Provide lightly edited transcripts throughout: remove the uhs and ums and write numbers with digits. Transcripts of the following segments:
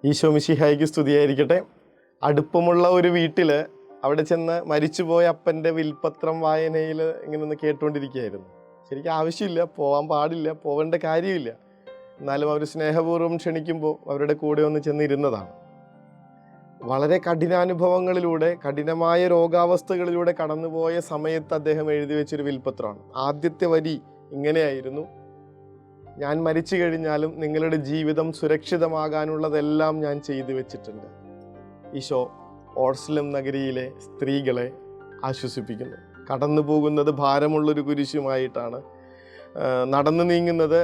ഈശോ മിശിഹായ്ക്ക് സ്തുതിയായിരിക്കട്ടെ. അടുപ്പമുള്ള ഒരു വീട്ടിൽ അവിടെ ചെന്ന് മരിച്ചുപോയ അപ്പൻ്റെ വിൽപത്രം വായനയിൽ ഇങ്ങനെ ഒന്ന് കേട്ടുകൊണ്ടിരിക്കുകയായിരുന്നു. ശരിക്കും ആവശ്യമില്ല, പോകാൻ പാടില്ല, പോകേണ്ട കാര്യമില്ല. എന്നാലും അവർ സ്നേഹപൂർവ്വം ക്ഷണിക്കുമ്പോൾ അവരുടെ കൂടെ ഒന്ന് ചെന്നിരുന്നതാണ്. വളരെ കഠിനാനുഭവങ്ങളിലൂടെ, കഠിനമായ രോഗാവസ്ഥകളിലൂടെ കടന്നുപോയ സമയത്ത് അദ്ദേഹം എഴുതി വെച്ചൊരു വിൽപത്രമാണ്. ആദ്യത്തെ വരി ഇങ്ങനെയായിരുന്നു: ഞാൻ മരിച്ചു കഴിഞ്ഞാലും നിങ്ങളുടെ ജീവിതം സുരക്ഷിതമാകാനുള്ളതെല്ലാം ഞാൻ ചെയ്തു വെച്ചിട്ടുണ്ട്. ഈശോ ഓർസ്ലം നഗരിയിലെ സ്ത്രീകളെ ആശ്വസിപ്പിക്കുന്നു. കടന്നു പോകുന്നത് ഭാരമുള്ളൊരു കുരിശുമായിട്ടാണ്. നടന്നു നീങ്ങുന്നത്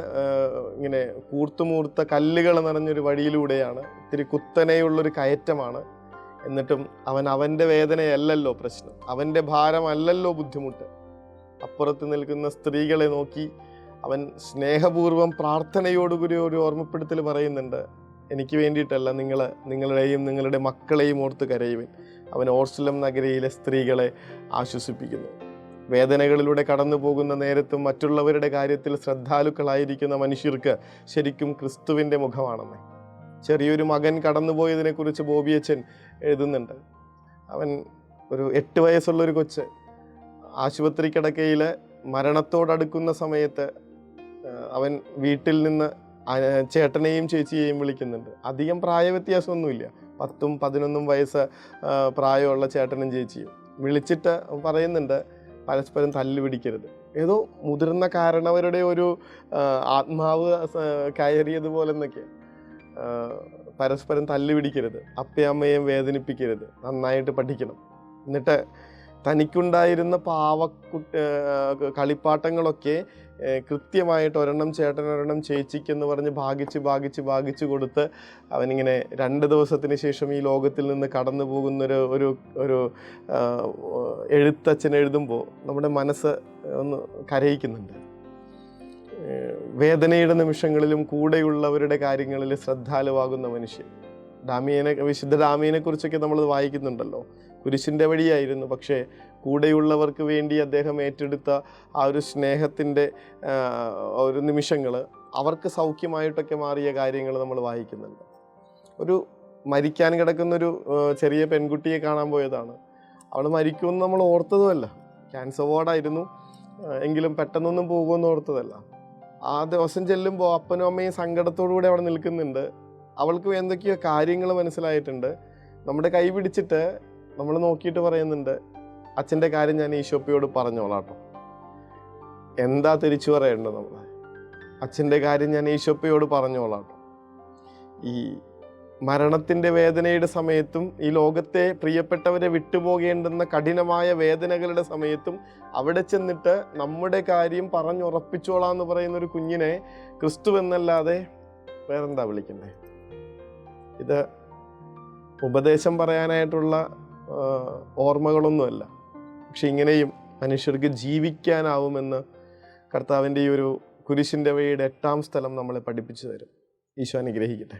ഇങ്ങനെ കൂർത്തുമൂർത്ത കല്ലുകൾ നിറഞ്ഞൊരു വഴിയിലൂടെയാണ്. ഇത്തിരി കുത്തനെയുള്ളൊരു കയറ്റമാണ്. എന്നിട്ടും അവൻ്റെ വേദനയല്ലല്ലോ പ്രശ്നം, അവൻ്റെ ഭാരമല്ലല്ലോ ബുദ്ധിമുട്ട്. അപ്പുറത്ത് നിൽക്കുന്ന സ്ത്രീകളെ നോക്കി അവൻ സ്നേഹപൂർവ്വം പ്രാർത്ഥനയോടുകൂടി ഒരു ഓർമ്മപ്പെടുത്തൽ പറയുന്നുണ്ട്: എനിക്ക് വേണ്ടിയിട്ടല്ല, നിങ്ങളുടെയും നിങ്ങളുടെ മക്കളെയും ഓർത്ത് കരയുവിൻ. അവൻ ഓർസ്ലം നഗരിയിലെ സ്ത്രീകളെ ആശ്വസിപ്പിക്കുന്നു. വേദനകളിലൂടെ കടന്നു പോകുന്ന നേരത്തും മറ്റുള്ളവരുടെ കാര്യത്തിൽ ശ്രദ്ധാലുക്കളായിരിക്കുന്ന മനുഷ്യർക്ക് ശരിക്കും ക്രിസ്തുവിൻ്റെ മുഖമാണെന്ന്. ചെറിയൊരു മകൻ കടന്നുപോയതിനെക്കുറിച്ച് ബോബിയച്ചൻ എഴുതുന്നുണ്ട്. അവൻ ഒരു 8 വയസ്സുള്ളൊരു കൊച്ച് ആശുപത്രി കിടക്കയിൽ മരണത്തോടടുക്കുന്ന സമയത്ത് അവൻ വീട്ടിൽ നിന്ന് ചേട്ടനെയും ചേച്ചിയെയും വിളിക്കുന്നുണ്ട്. അധികം പ്രായവ്യത്യാസമൊന്നുമില്ല, 10ഉം 11ഉം വയസ്സ് പ്രായമുള്ള ചേട്ടനും ചേച്ചിയും. വിളിച്ചിട്ട് പറയുന്നുണ്ട് പരസ്പരം തല്ലുപിടിക്കരുത്. ഏതോ മുതിർന്ന കാരണവരുടെ ഒരു ആത്മാവ് കയറിയതുപോലെ എന്നൊക്കെ. പരസ്പരം തല്ലുപിടിക്കരുത്, അപ്പയമ്മയും വേദനിപ്പിക്കരുത്, നന്നായിട്ട് പഠിക്കണം. എന്നിട്ട് തനിക്കുണ്ടായിരുന്ന കളിപ്പാട്ടങ്ങളൊക്കെ കൃത്യമായിട്ട് ഒരെണ്ണം ചേട്ടൻ ഒരെണ്ണം ചേച്ചിക്കെന്ന് പറഞ്ഞ് ഭാഗിച്ച് കൊടുത്ത് അവനിങ്ങനെ 2 ദിവസത്തിന് ശേഷം ഈ ലോകത്തിൽ നിന്ന് കടന്നു പോകുന്നൊരു ഒരു എഴുത്തച്ഛൻ എഴുതുമ്പോൾ നമ്മുടെ മനസ്സ് ഒന്ന് കരയിക്കുന്നുണ്ട്. വേദനയുടെ നിമിഷങ്ങളിലും കൂടെയുള്ളവരുടെ കാര്യങ്ങളിൽ ശ്രദ്ധാലുവാകുന്ന മനുഷ്യൻ. വിശുദ്ധ ഡാമിയനെ കുറിച്ചൊക്കെ നമ്മൾ വായിക്കുന്നുണ്ടല്ലോ. കുരിശിൻ്റെ വഴിയായിരുന്നു, പക്ഷേ കൂടെയുള്ളവർക്ക് വേണ്ടി അദ്ദേഹം ഏറ്റെടുത്ത ആ ഒരു സ്നേഹത്തിൻ്റെ ഒരു നിമിഷങ്ങൾ അവർക്ക് സൗഖ്യമായിട്ടൊക്കെ മാറിയ കാര്യങ്ങൾ നമ്മൾ വായിക്കുന്നുണ്ട്. ഒരു മരിക്കാൻ കിടക്കുന്നൊരു ചെറിയ പെൺകുട്ടിയെ കാണാൻ പോയതാണ്. അവൾ മരിക്കുമെന്ന് നമ്മൾ ഓർത്തതുമല്ല. ക്യാൻസർ വാർഡായിരുന്നു, എങ്കിലും പെട്ടെന്നൊന്നും പോകുമെന്ന് ഓർത്തതല്ല. ആ ദിവസം ചെല്ലുമ്പോൾ അപ്പനും അമ്മയും സങ്കടത്തോടുകൂടി അവിടെ നിൽക്കുന്നുണ്ട്. അവൾക്ക് എന്തൊക്കെയോ കാര്യങ്ങൾ മനസ്സിലായിട്ടുണ്ട്. നമ്മുടെ കൈ പിടിച്ചിട്ട് നമ്മൾ നോക്കിയിട്ട് പറയുന്നുണ്ട്: അച്ഛൻ്റെ കാര്യം ഞാൻ ഈശോപ്പയോട് പറഞ്ഞോളാട്ടോ. എന്താ തിരിച്ചു പറയേണ്ടത്? നമ്മൾ അച്ഛൻ്റെ കാര്യം ഞാൻ ഈശോപ്പയോട് പറഞ്ഞോളാട്ടോ. ഈ മരണത്തിൻ്റെ വേദനയുടെ സമയത്തും ഈ ലോകത്തെ പ്രിയപ്പെട്ടവരെ വിട്ടുപോകേണ്ടുന്ന കഠിനമായ വേദനകളുടെ സമയത്തും അവിടെ ചെന്നിട്ട് നമ്മുടെ കാര്യം പറഞ്ഞുറപ്പിച്ചോളാന്ന് പറയുന്നൊരു കുഞ്ഞിനെ ക്രിസ്തു എന്നല്ലാതെ വേറെന്താ വിളിക്കണ്ടേ? ഇത് ഉപദേശം പറയാനായിട്ടുള്ള ഓർമ്മകളൊന്നുമല്ല, പക്ഷെ ഇങ്ങനെയും മനുഷ്യർക്ക് ജീവിക്കാനാവുമെന്ന് കർത്താവിൻ്റെ ഈ ഒരു കുരിശിൻ്റെ വഴിയുടെ 8ാം സ്ഥലം നമ്മളെ പഠിപ്പിച്ചു തരും. ഈശോ അനുഗ്രഹിക്കട്ടെ.